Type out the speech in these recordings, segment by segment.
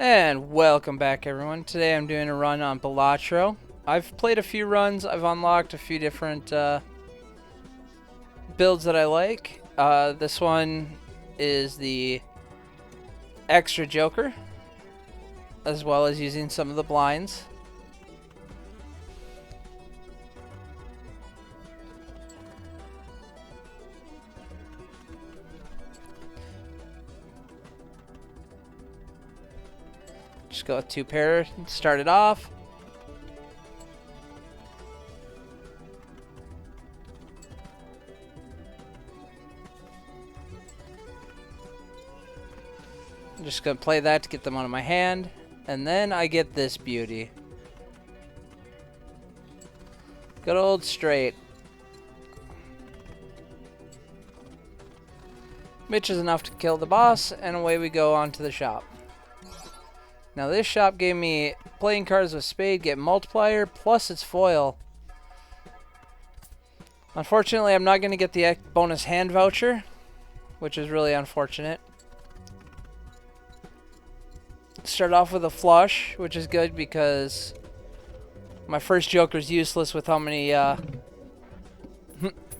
And welcome back, everyone. Today I'm doing a run on Balatro. I've played a few runs. I've unlocked a few different builds that I like. This one is the extra Joker, as well as using some of the blinds. Just go with two pair, start it off. I'm just gonna play that to get them out of my hand. And then I get this beauty. Good old straight. Which is enough to kill the boss, and away we go on to the shop. Now this shop gave me playing cards with spade, get multiplier, plus its foil. Unfortunately, I'm not going to get the bonus hand voucher, which is really unfortunate. Start off with a flush, which is good because my first Joker's useless with how many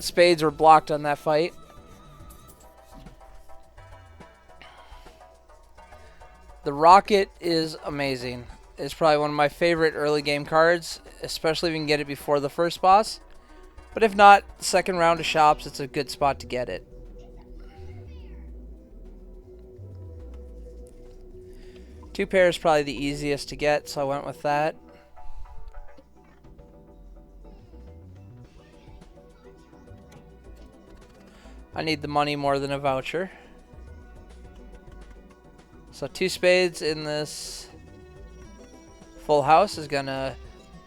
spades were blocked on that fight. The Rocket is amazing. It's probably one of my favorite early game cards, especially if you can get it before the first boss. But if not, second round of shops, it's a good spot to get it. Two pair is probably the easiest to get, so I went with that. I need the money more than a voucher. So two spades in this full house is gonna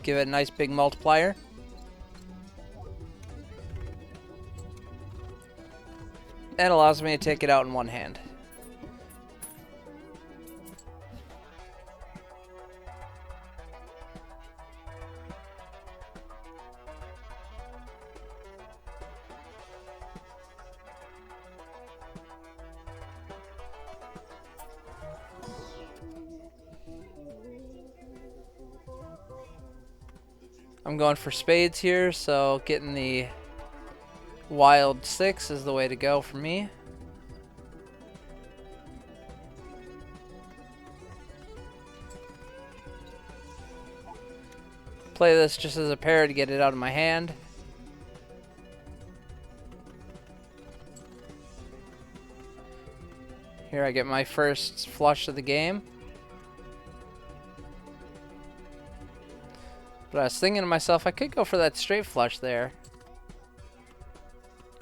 give it a nice big multiplier. And allows me to take it out in one hand. I'm going for spades here, so getting the wild 6 is the way to go for me. Play this just as a pair to get it out of my hand. Here I get my first flush of the game. But I was thinking to myself, I could go for that straight flush there.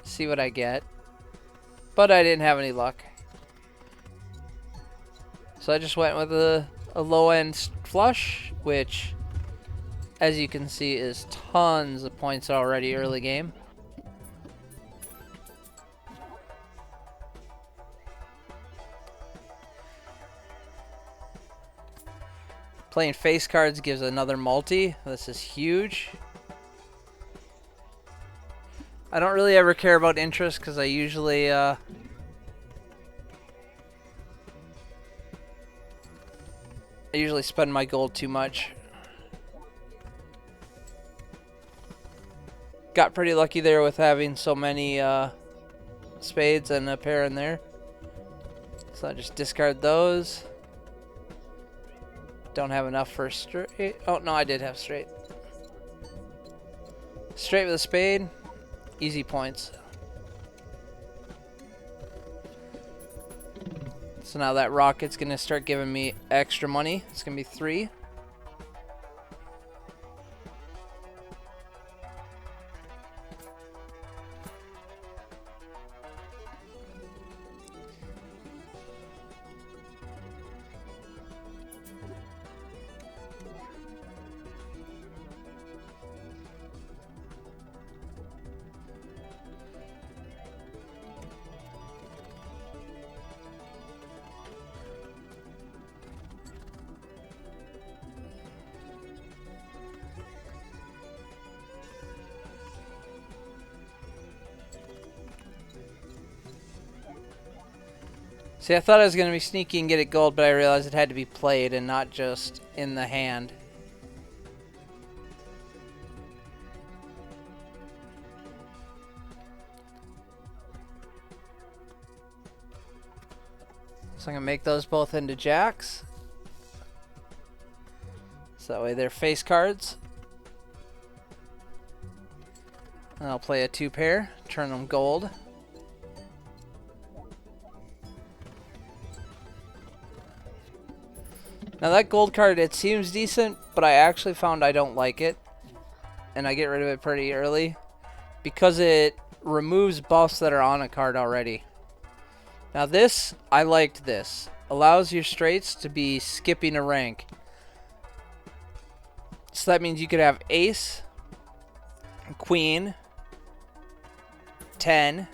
See what I get. But I didn't have any luck. So I just went with a low-end flush, which, as you can see, is tons of points already early game. Playing face cards gives another multi. This is huge. I don't really ever care about interest because I usually spend my gold too much. Got pretty lucky there with having so many spades and a pair in there. So I just discard those. Don't have enough for straight. Oh, no, I did have straight. Straight with a spade. Easy points. So now that rocket's going to start giving me extra money. It's going to be 3. See, I thought I was going to be sneaky and get it gold, but I realized it had to be played and not just in the hand. So I'm going to make those both into jacks. So that way they're face cards. And I'll play a 2-pair, turn them gold. Now that gold card, it seems decent, but I actually found I don't like it. And I get rid of it pretty early. Because it removes buffs that are on a card already. Now this, I liked this. Allows your straights to be skipping a rank. So that means you could have ace, queen, 10,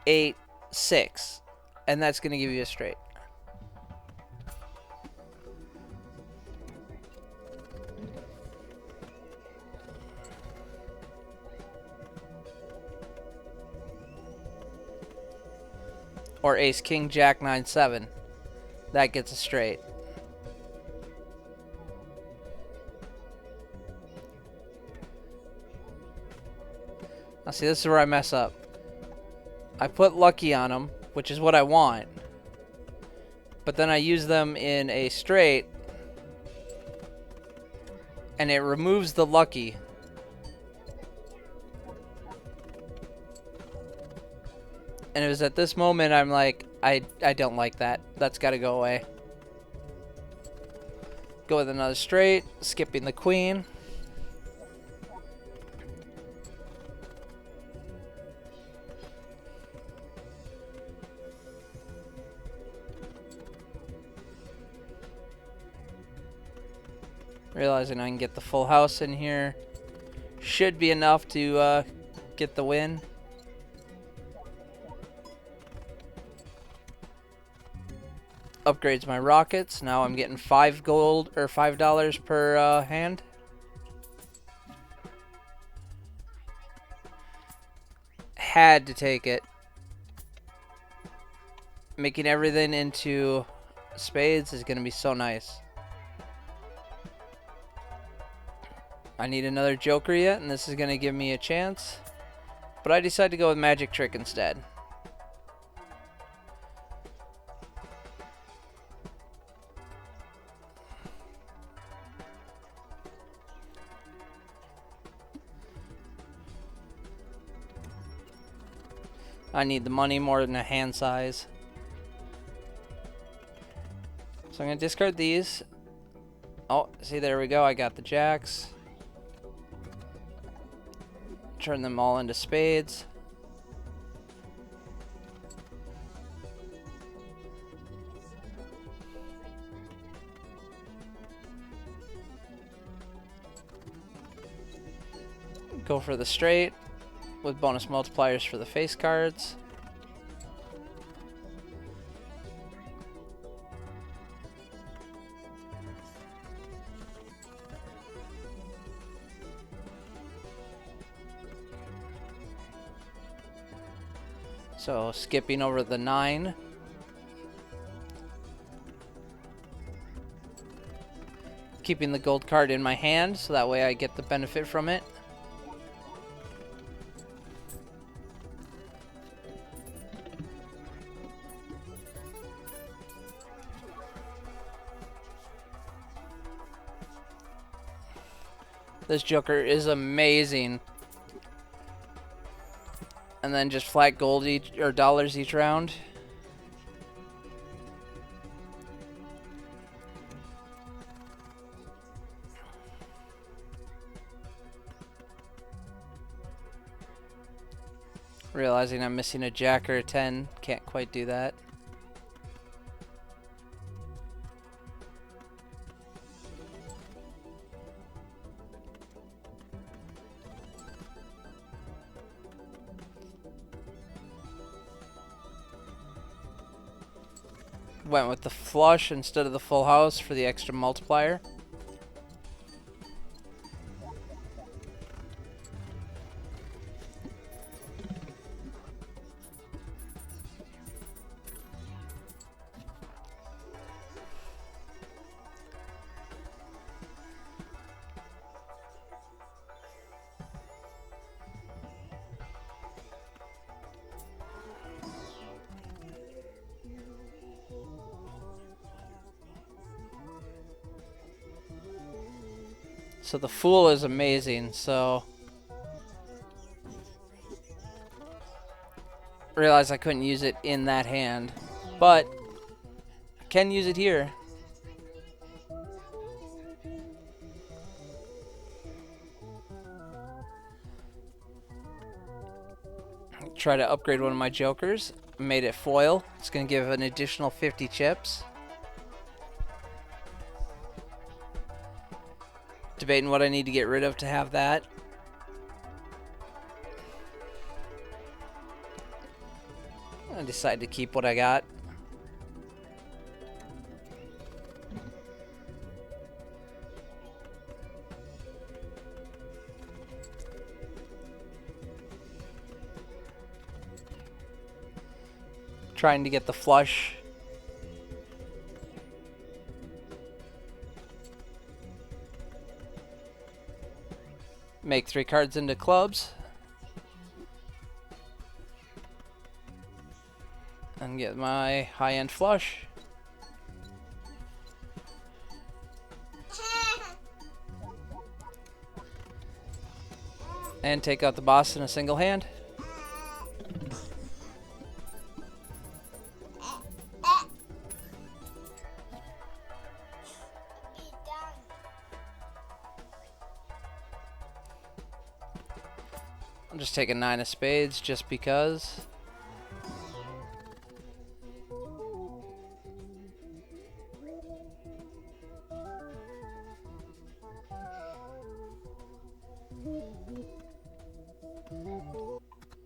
8, 6. And that's going to give you a straight. Or ace, king, jack, 9, 7. That gets a straight. Now see, this is where I mess up. I put lucky on them, which is what I want. But then I use them in a straight. And it removes the lucky. And it was at this moment I'm like, I don't like that. That's got to go away. Go with another straight, skipping the queen. Realizing I can get the full house in here. Should be enough to get the win. Upgrades my rockets. Now I'm getting 5 gold or $5 per hand. Had to take it. Making everything into spades is going to be so nice. I need another joker yet, and this is going to give me a chance. But I decided to go with magic trick instead. I need the money more than a hand size. So I'm going to discard these. Oh, see, there we go. I got the jacks. Turn them all into spades. Go for the straight with bonus multipliers for the face cards. So skipping over the 9. Keeping the gold card in my hand so that way I get the benefit from it. This joker is amazing. And then just flat gold each, or dollars each round. Realizing I'm missing a jack or a 10. Can't quite do that. Went with the flush instead of the full house for the extra multiplier. So the Fool is amazing, so... Realized I couldn't use it in that hand, but I can use it here. Try to upgrade one of my jokers. Made it foil. It's going to give an additional 50 chips. Debating what I need to get rid of to have that. I decided to keep what I got. Trying to get the flush. Make 3 cards into clubs. And get my high-end flush. And take out the boss in a single hand. I'll just take a 9 of spades just because.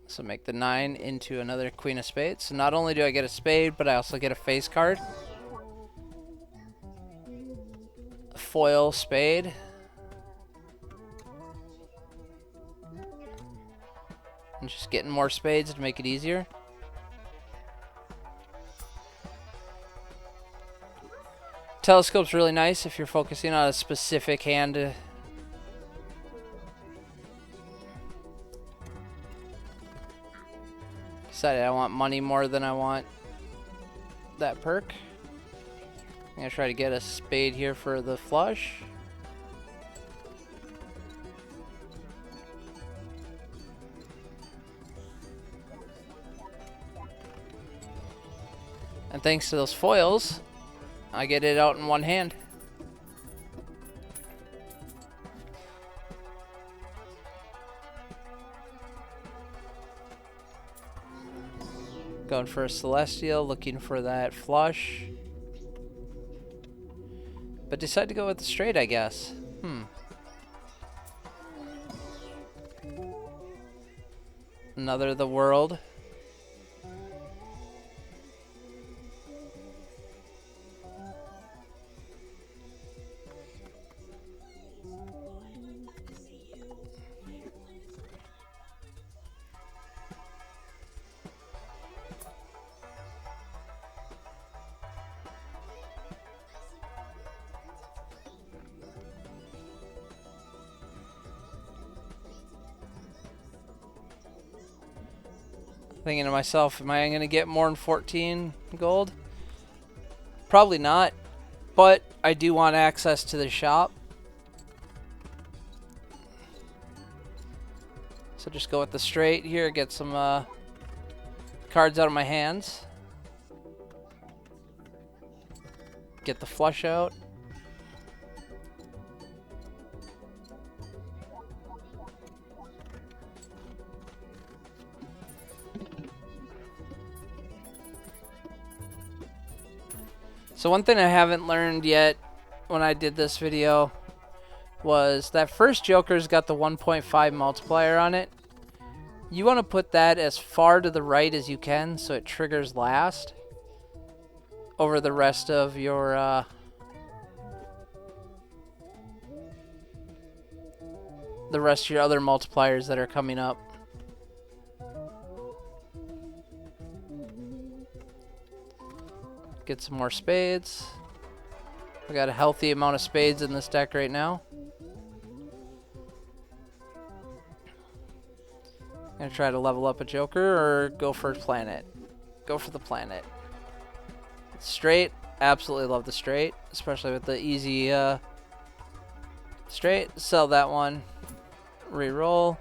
So make the 9 into another queen of spades. So not only do I get a spade, but I also get a face card. A foil spade. And just getting more spades to make it easier. Telescope's really nice if you're focusing on a specific hand. Decided I want money more than I want that perk. I'm going to try to get a spade here for the flush. And thanks to those foils, I get it out in one hand. Going for a Celestial, looking for that flush. But decide to go with the straight, I guess. Another the world. Thinking to myself, am I going to get more than 14 gold? Probably not, but I do want access to the shop. So just go with the straight here, get some cards out of my hands. Get the flush out. So one thing I haven't learned yet when I did this video was that first Joker's got the 1.5 multiplier on it. You want to put that as far to the right as you can so it triggers last over the rest of your other multipliers that are coming up. Get some more spades. I got a healthy amount of spades in this deck right now. Gonna try to level up a Joker or go for a planet. Go for the planet. Straight, absolutely love the straight, especially with the easy Straight, sell that one. Reroll.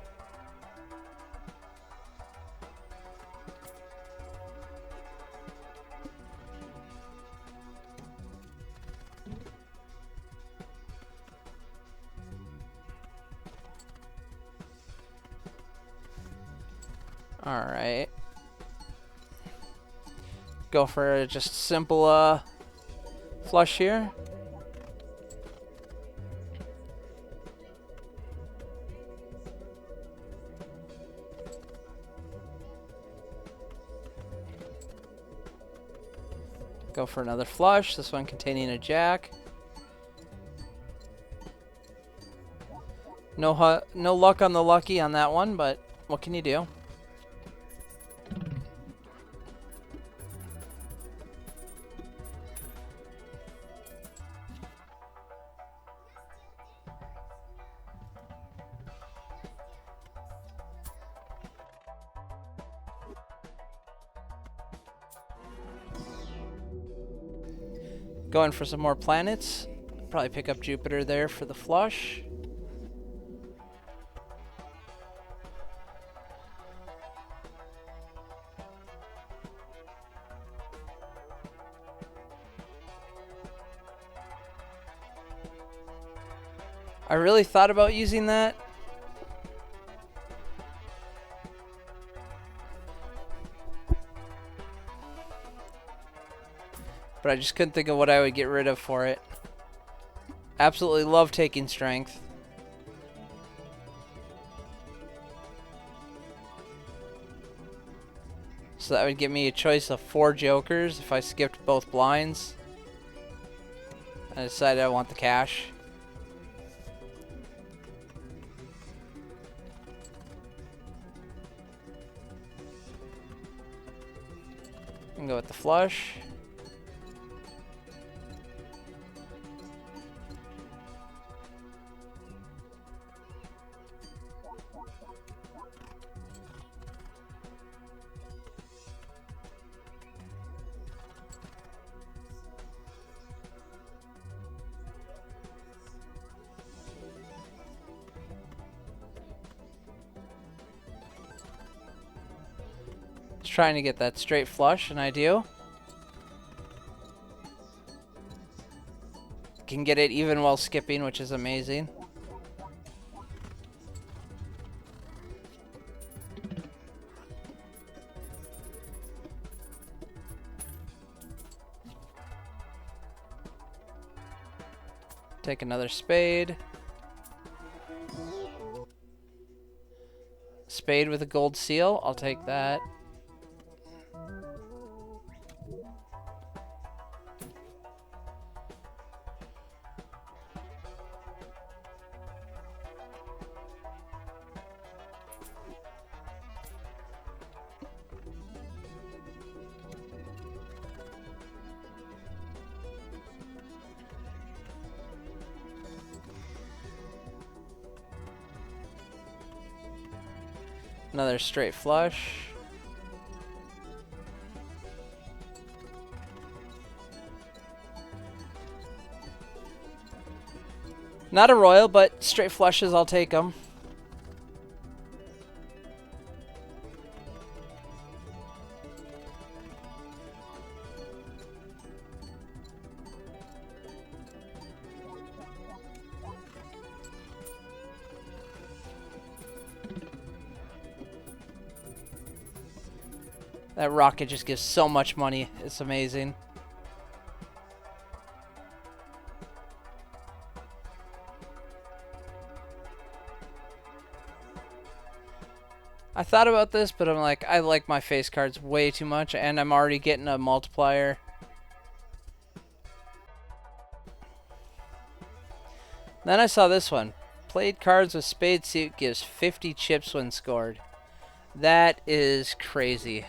Alright. Go for just simple flush here. Go for another flush, this one containing a jack. No luck on the lucky on that one, but what can you do? Going for some more planets. Probably pick up Jupiter there for the flush. I really thought about using that. But I just couldn't think of what I would get rid of for it. Absolutely love taking strength. So that would give me a choice of 4 jokers if I skipped both blinds. I decided I want the cash. And go with the flush. Just trying to get that straight flush, and I do. Can get it even while skipping, which is amazing. Take another spade. Spade with a gold seal. I'll take that. Another straight flush. Not a royal, but straight flushes, I'll take them. That rocket just gives so much money. It's amazing. I thought about this, but I'm like, I like my face cards way too much, and I'm already getting a multiplier. Then I saw this one. Played cards with spade suit gives 50 chips when scored. That is crazy.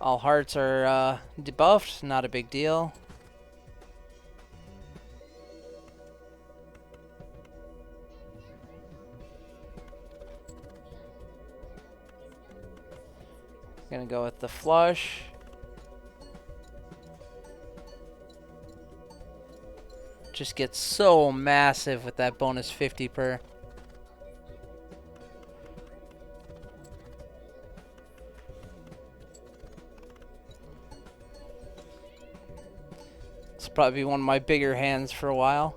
All hearts are debuffed, not a big deal. Gonna go with the flush. Just gets so massive with that bonus 50 per. It's probably one of my bigger hands for a while.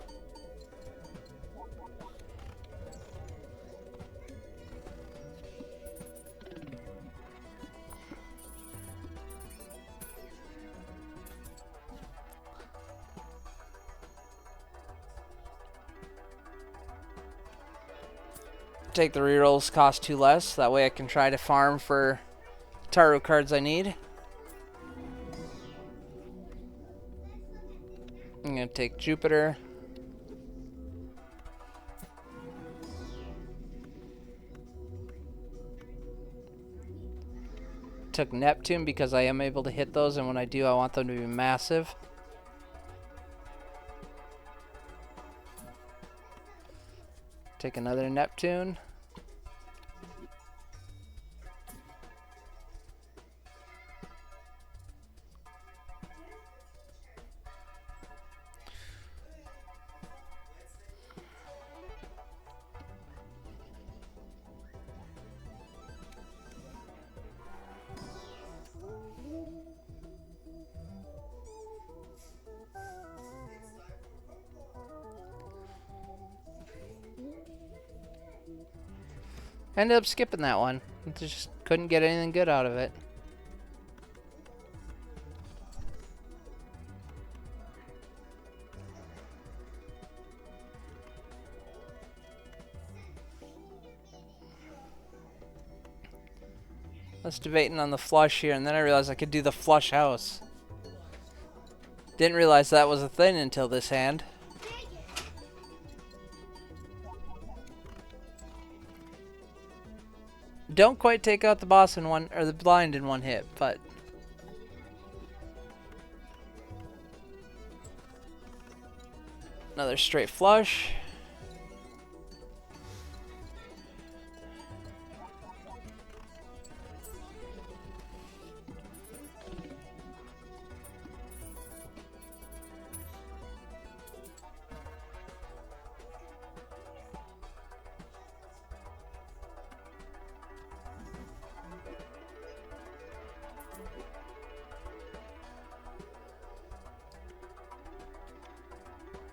Take the rerolls, cost 2 less. That way I can try to farm for Taro cards I need. I'm going to take Jupiter. Took Neptune because I am able to hit those, and when I do, I want them to be massive. Take another Neptune. Ended up skipping that one. Just couldn't get anything good out of it. I was debating on the flush here, and then I realized I could do the flush house. Didn't realize that was a thing until this hand. Don't quite take out the boss in one, or the blind in one hit, but another straight flush.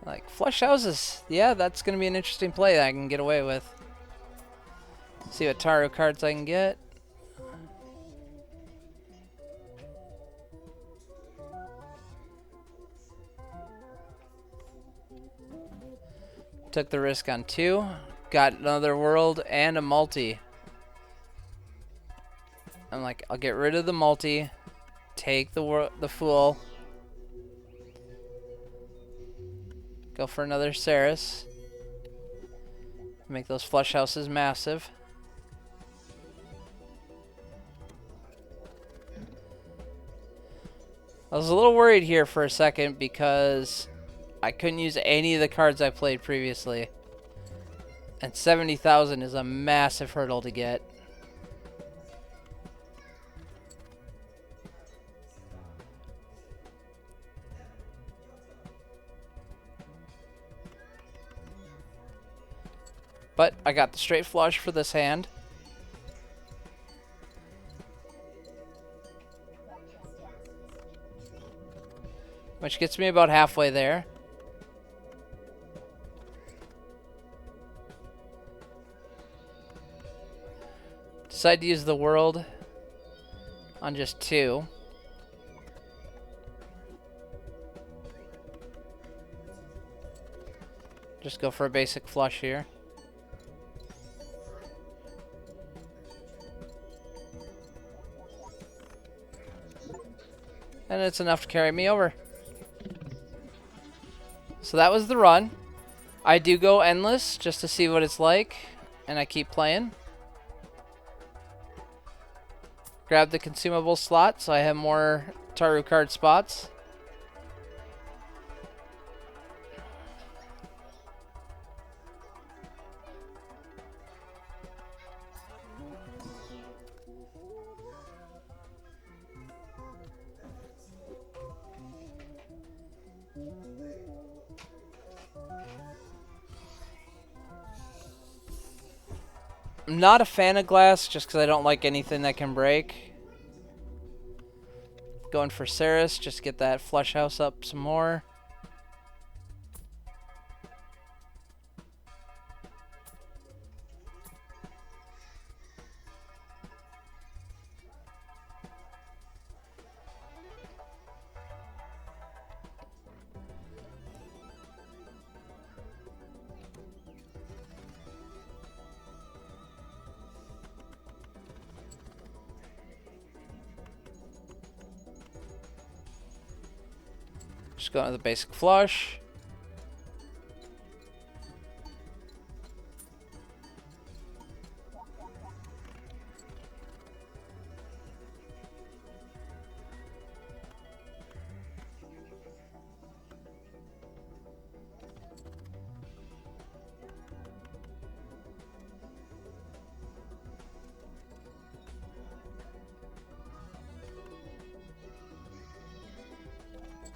Like, flush houses. Yeah, that's going to be an interesting play that I can get away with. See what Taro cards I can get. Took the risk on 2. Got another world and a multi. I'm like, I'll get rid of the multi. Take the fool. Go for another Ceres. Make those flush houses massive. I was a little worried here for a second because I couldn't use any of the cards I played previously. And 70,000 is a massive hurdle to get. But I got the straight flush for this hand. Which gets me about halfway there. Decide to use the world on just 2. Just go for a basic flush here. And it's enough to carry me over. So that was the run. I do go endless just to see what it's like, and I keep playing. Grab the consumable slot so I have more Taru card spots. I'm not a fan of glass just because I don't like anything that can break. Going for Ceres, just to get that flush house up some more. Just going to the basic flush.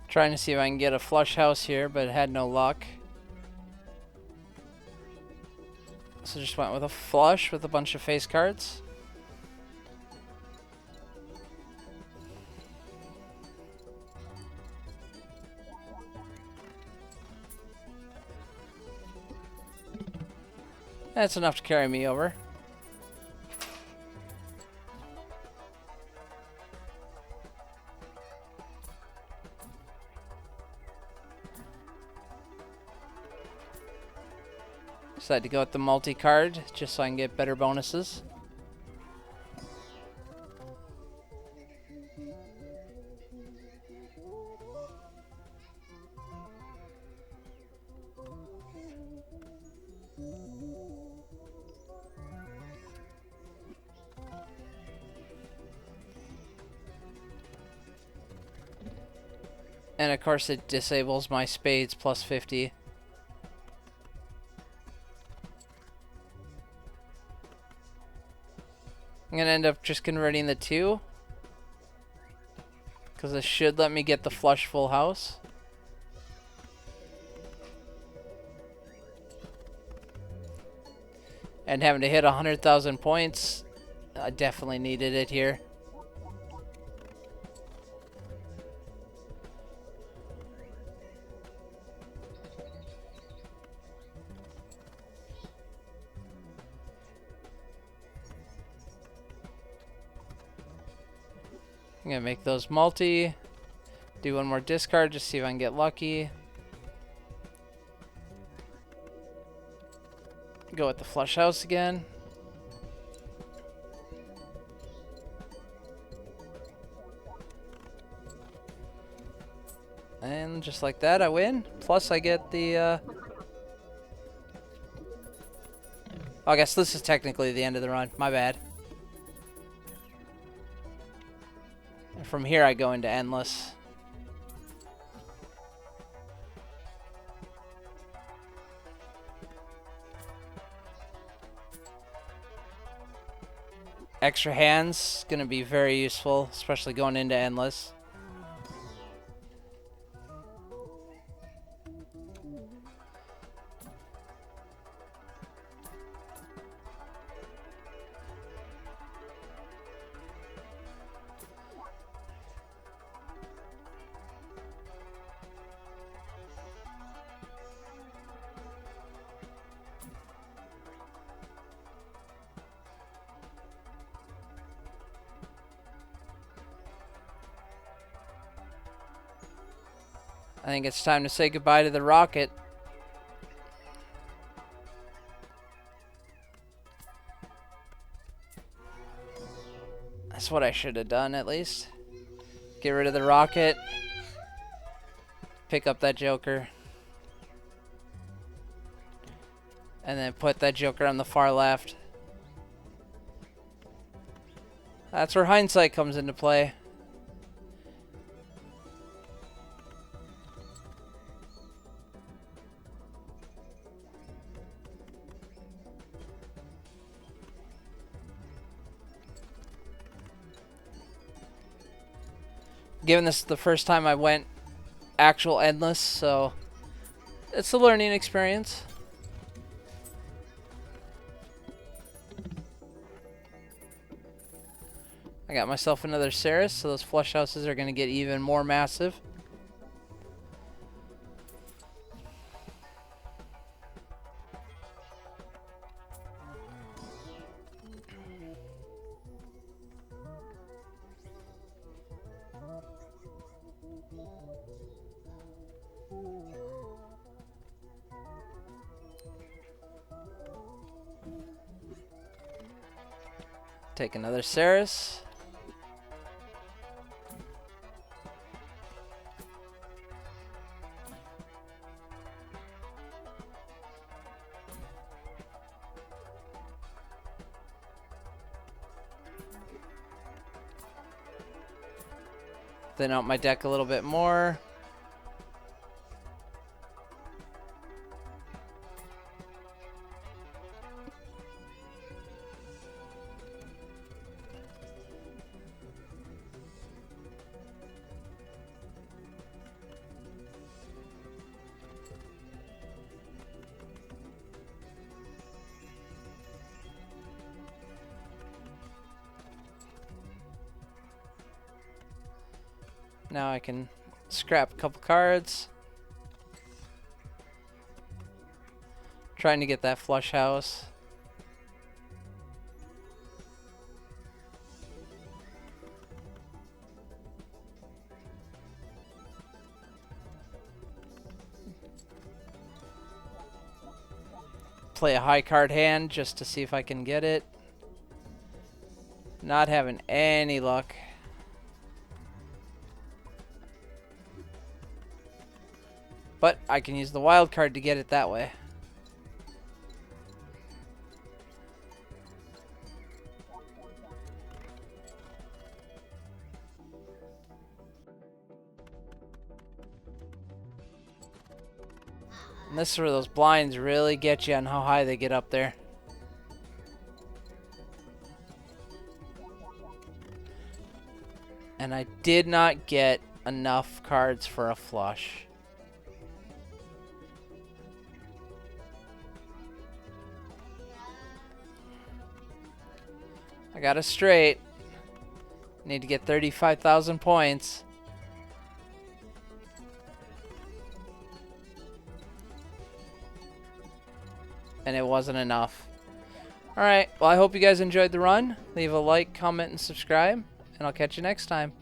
Trying to see if I can get a flush house here, but had no luck. So just went with a flush with a bunch of face cards. That's enough to carry me over. Decided to go with the multi-card just so I can get better bonuses. And of course it disables my spades plus 50. I'm going to end up just converting the 2. Because this should let me get the flush full house. And having to hit 100,000 points, I definitely needed it here. I'm gonna make those multi, do one more discard, just see if I can get lucky. Go with the flush house again. And just like that, I win. Plus I get the, oh, I guess this is technically the end of the run. My bad. And from here I go into endless. Extra hands gonna be very useful, especially going into endless. I think it's time to say goodbye to the rocket. That's what I should have done at least. Get rid of the rocket. Pick up that joker. And then put that joker on the far left. That's where hindsight comes into play. Given this is the first time I went actual endless, so it's a learning experience. I got myself another Ceres, so those flush houses are going to get even more massive. Take another Ceres. Thin out my deck a little bit more. Now I can scrap a couple cards. Trying to get that flush house. Play a high card hand just to see if I can get it. Not having any luck. But I can use the wild card to get it that way. And this is where those blinds really get you on how high they get up there. And I did not get enough cards for a flush. I got a straight. Need to get 35,000 points. And it wasn't enough. Alright, well I hope you guys enjoyed the run. Leave a like, comment, and subscribe. And I'll catch you next time.